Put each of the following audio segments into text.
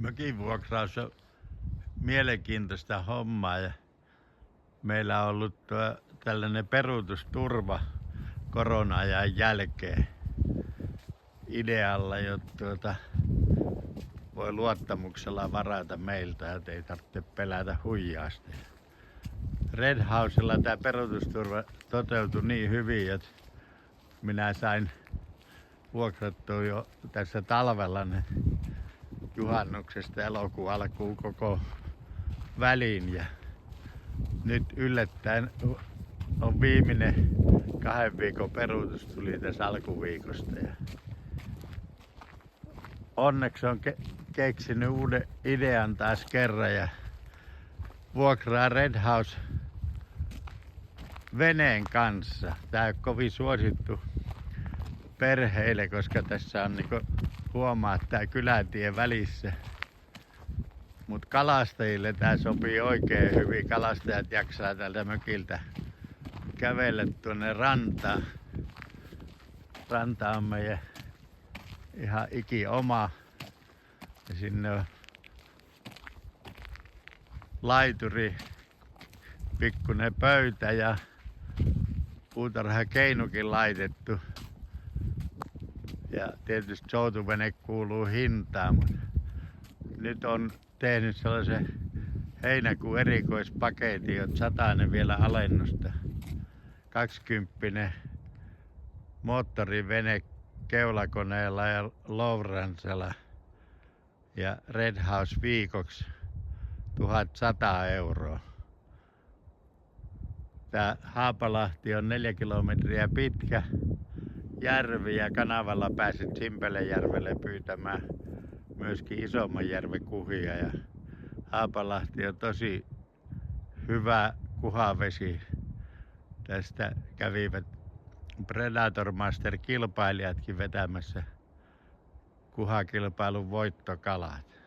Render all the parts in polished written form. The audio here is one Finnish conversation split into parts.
Mökinvuokraus on mielenkiintoista hommaa ja meillä on ollut tällainen peruutusturva korona-ajan jälkeen idealla, jotta voi luottamuksella varata meiltä, että ei tarvitse pelätä huijausta. Red Housella tämä peruutusturva toteutui niin hyvin, että minä sain vuokrattua jo tässä talvella ne juhannuksesta elokuun alkuun koko väliin. Ja nyt yllättäen on viimeinen 2 viikon peruutus tuli tässä alkuviikosta. Ja onneksi on keksinyt uuden idean taas kerran ja vuokraa Red House veneen kanssa. Tää on kovin suosittu perheille, koska tässä on huomaa tää kylätie välissä. Mut kalastajille tää sopii oikein hyvin. Kalastajat jaksaa tältä mökiltä kävellä tuonne rantaan. Ranta on meidän ihan ikioma. Ja sinne on laituri, pikkunen pöytä ja puutarhakeinukin laitettu. Ja tietysti soutuvene kuuluu hintaan, mutta nyt on tehnyt sellaisen heinäkuun erikoispaketin, että 100 vielä alennusta. 20 moottorivene keulakoneella ja Lowrancella ja Red House viikoksi 1100 €. Tää Haapalahti on 4 kilometriä pitkä järvi ja kanavalla pääset Simpelejärvelle pyytämään myöskin isomman järven kuhia. Ja Haapalahti on tosi hyvä kuhavesi. Tästä kävivät Predator Master -kilpailijatkin vetämässä kuhakilpailun voittokalat.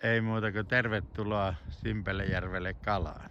Ei muuta kuin tervetuloa Simpelejärvelle kalaan.